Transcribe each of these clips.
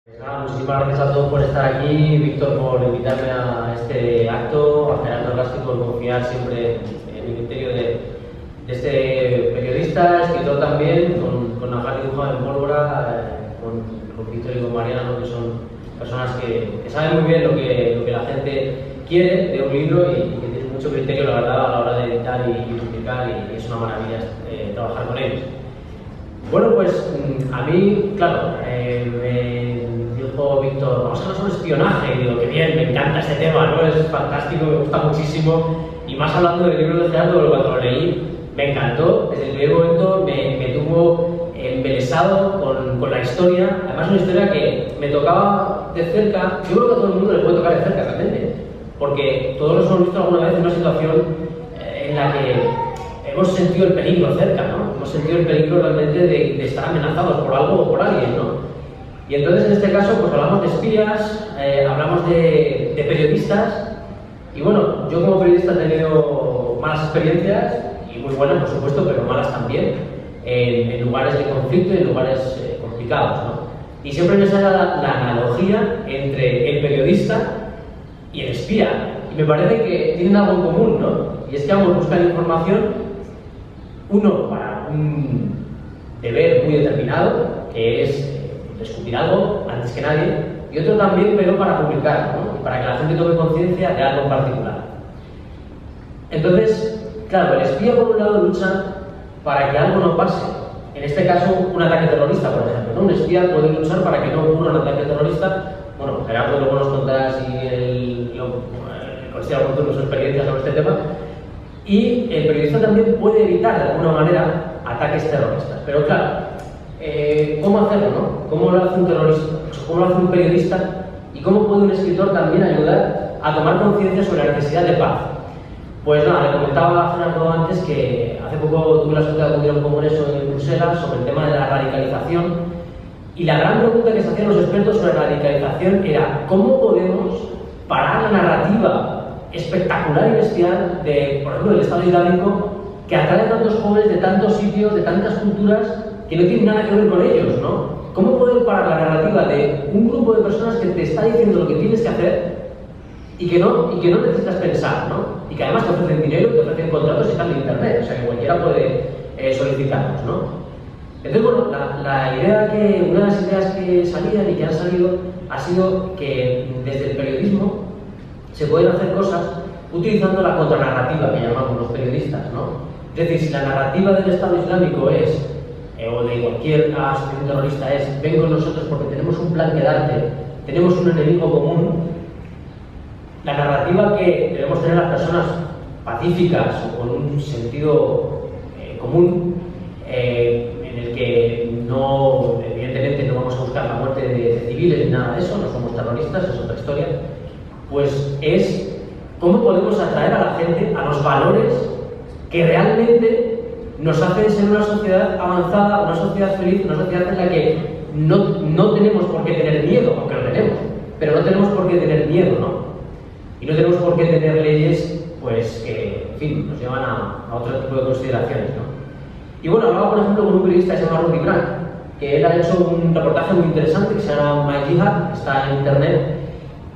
Pues nada, muchísimas gracias a todos por estar aquí, Víctor por invitarme a este acto, a Gerardo Rasqui por confiar siempre en el criterio de este periodista, escritor también, con Najar dibujado en pólvora, con Víctor y con Mariana, ¿no? Que son personas que saben muy bien lo que la gente quiere de un libro y que tienen mucho criterio, la verdad, a la hora de editar y publicar, y es una maravilla trabajar con ellos. Bueno, pues a mí, claro, me dijo Víctor, vamos a hablar sobre espionaje, y digo, qué bien, me encanta este tema, ¿no? Es fantástico, me gusta muchísimo, y más hablando del libro de Gerardo, cuando lo leí, me encantó, desde el primer momento me tuvo embelesado con la historia, además una historia que me tocaba de cerca, yo creo que a todo el mundo le puede tocar de cerca realmente, porque todos nos hemos visto alguna vez en una situación en la que hemos sentido el peligro cerca, ¿no? Hemos sentido el peligro realmente de estar amenazados por algo o por alguien, ¿no? Y entonces en este caso pues hablamos de espías, hablamos de periodistas, y bueno, yo como periodista he tenido malas experiencias, y muy buenas por supuesto, pero malas también, en lugares de conflicto y en lugares complicados, ¿no? Y siempre me sale la analogía entre el periodista y el espía, y me parece que tienen algo en común, ¿no? Y es que ambos buscan información, uno para un deber muy determinado, que es descubrir algo antes que nadie, y otro también, pero para publicar, ¿no? Y para que la gente tome conciencia de algo en particular. Entonces, claro, el espía por un lado lucha para que algo no pase. En este caso, un ataque terrorista, por ejemplo, ¿no? Un espía puede luchar para que no ocurra un ataque terrorista. Bueno, Gerardo luego nos contará si él considera oportuno su experiencia sobre este tema. Y el periodista también puede evitar de alguna manera ataques terroristas. Pero claro, ¿cómo hacerlo, no? ¿Cómo lo hace un terrorista? ¿Cómo lo hace un periodista? ¿Y cómo puede un escritor también ayudar a tomar conciencia sobre la necesidad de paz? Pues nada, le comentaba a Fernando antes que hace poco tuve la suerte de acudir a un congreso en Bruselas sobre el tema de la radicalización, y la gran pregunta que se hacían los expertos sobre radicalización era ¿cómo podemos parar la narrativa espectacular y bestial de, por ejemplo, del Estado Islámico, que atrae a tantos jóvenes de tantos sitios, de tantas culturas, que no tienen nada que ver con ellos, ¿no? ¿Cómo poder parar la narrativa de un grupo de personas que te está diciendo lo que tienes que hacer y que no necesitas pensar, ¿no? Y que además te ofrecen dinero, te ofrecen contratos y están en internet, o sea que cualquiera puede solicitarlos, ¿no? Entonces, bueno, una de las ideas que salían y que han salido ha sido que desde el periodismo se pueden hacer cosas utilizando la contranarrativa que llamamos los periodistas, ¿no? Es decir, si la narrativa del Estado Islámico es, o de cualquier asociación terrorista es, ven con nosotros porque tenemos un plan que darte, tenemos un enemigo común, la narrativa que debemos tener las personas pacíficas o con un sentido común, en el que no, evidentemente no vamos a buscar la muerte de civiles ni nada de eso, no somos terroristas, es otra historia, pues es cómo podemos atraer a la gente a los valores que realmente nos hacen ser una sociedad avanzada, una sociedad feliz, una sociedad en la que no tenemos por qué tener miedo, aunque lo tenemos, pero no tenemos por qué tener miedo, ¿no? Y no tenemos por qué tener leyes, pues, que, en fin, nos llevan a otro tipo de consideraciones, ¿no? Y bueno, hablaba, por ejemplo, con un periodista que se llama Rudy Brandt, que él ha hecho un reportaje muy interesante que se llama My Jihad, está en internet,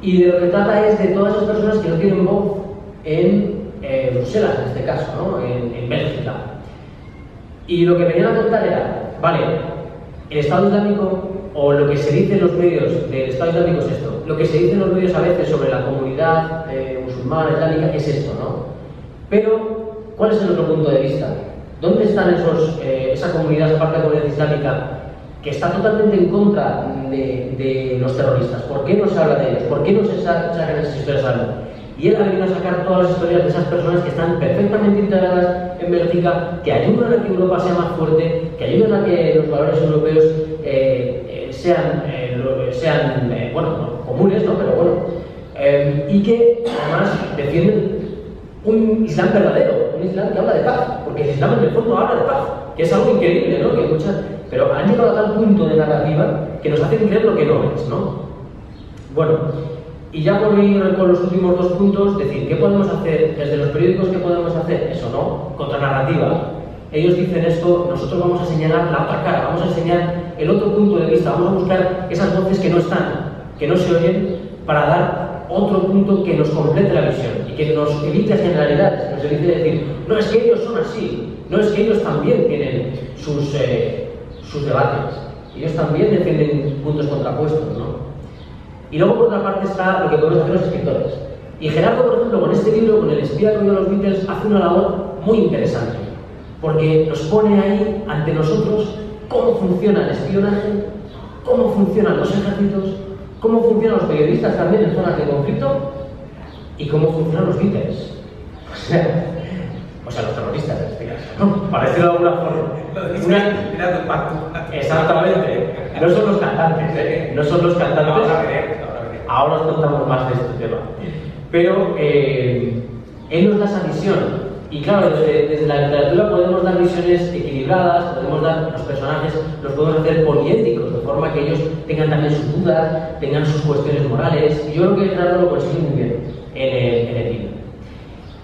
y de lo que trata es de todas esas personas que no tienen voz en Bruselas, en este caso, ¿no? En Bélgica. Y lo que venían a contar era, vale, el Estado Islámico, o lo que se dice en los medios del Estado Islámico es esto, lo que se dice en los medios a veces sobre la comunidad musulmana islámica es esto, ¿no? Pero, ¿cuál es el otro punto de vista? ¿Dónde están esa comunidad, esa parte de la comunidad islámica que está totalmente en contra de los terroristas? ¿Por qué no se habla de ellos? ¿Por qué no se sacan esas historias a la luz? Y él ha venido a sacar todas las historias de esas personas que están perfectamente integradas en Bélgica, que ayudan a que Europa sea más fuerte, que ayudan a que los valores europeos sean comunes, ¿no? Pero bueno, y que además defienden un Islam verdadero, un Islam que habla de paz, porque el Islam en el fondo habla de paz, que es algo increíble, ¿no? Pero han llegado a tal punto de narrativa que nos hacen creer lo que no es, ¿no? Bueno, y ya por ir con los últimos dos puntos, decir, ¿qué podemos hacer desde los periódicos? ¿Qué podemos hacer? Eso, ¿no? Contranarrativa. ellos dicen esto, nosotros vamos a señalar la otra cara, vamos a enseñar el otro punto de vista, vamos a buscar esas voces que no están, que no se oyen, para dar otro punto que nos complete la visión y que nos evite generalidades, que nos evite decir, no, es que ellos son así, no, es que ellos también tienen sus debates, ellos también defienden puntos contrapuestos, ¿no? Y luego, por otra parte, está lo que podemos hacer los escritores. Y Gerardo, por ejemplo, con este libro, con El espía que oyó a los Beatles, hace una labor muy interesante, porque nos pone ahí, ante nosotros, cómo funciona el espionaje, cómo funcionan los ejércitos, cómo funcionan los periodistas también en zonas de conflicto y cómo funcionan los Beatles. O sea, los terroristas en este caso, ¿no? Para decirlo de alguna forma. Exactamente. No son los cantantes, ¿eh? No son los cantantes. Ahora os contamos más de este tema. Pero él nos da esa visión. Y claro, desde la literatura podemos dar visiones equilibradas, podemos dar los personajes, los podemos hacer poliédricos, de forma que ellos tengan también sus dudas, tengan sus cuestiones morales. Y yo creo que Gerardo lo consigue muy bien en el libro.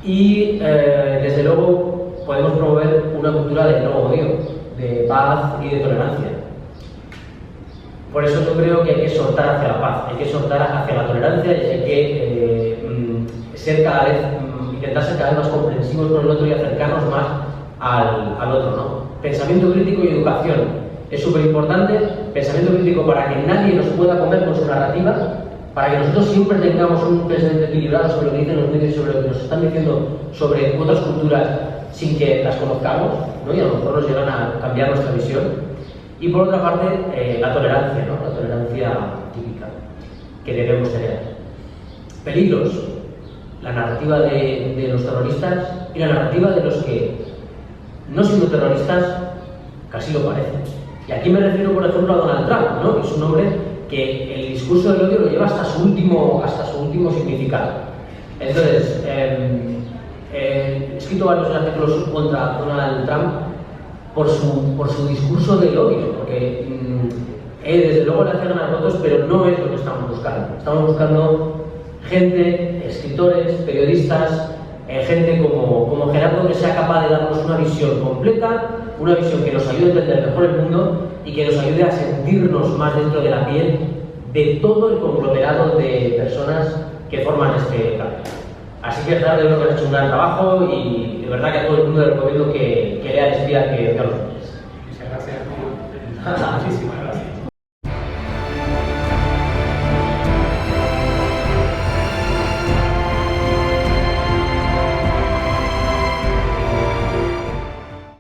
Y desde luego podemos promover una cultura de no odio, de paz y de tolerancia. Por eso yo creo que hay que soltar hacia la paz, hay que soltar hacia la tolerancia y hay que ser cada vez, intentar ser cada vez más comprensivos con el otro y acercarnos más al otro, ¿no? Pensamiento crítico y educación es súper importante. Pensamiento crítico para que nadie nos pueda comer con su narrativa, para que nosotros siempre tengamos un pensamiento equilibrado sobre lo que dicen los medios, sobre lo que nos están diciendo sobre otras culturas sin que las conozcamos, ¿no? Y a lo mejor nos llegan a cambiar nuestra visión. Y por otra parte, la tolerancia, ¿no? La tolerancia típica que debemos tener. Peligros: la narrativa de los terroristas y la narrativa de los que, no siendo terroristas, casi lo parecen. Y aquí me refiero, por ejemplo, a Donald Trump, ¿no? Que es un hombre que el discurso del odio lo lleva hasta su último significado. Entonces, he escrito varios artículos contra Donald Trump por su discurso del odio, porque desde luego le hace ganar votos, pero no es lo que estamos buscando. Estamos buscando gente, escritores, periodistas, gente como Gerardo, que sea capaz de darnos una visión completa, una visión que nos ayude a entender mejor el mundo y que nos ayude a sentirnos más dentro de la piel de todo el conglomerado de personas que forman este planeta. Así que Gerardo, yo creo que has hecho un gran trabajo y de verdad que a todo el mundo le recomiendo que lea El espía que oyó a los Beatles.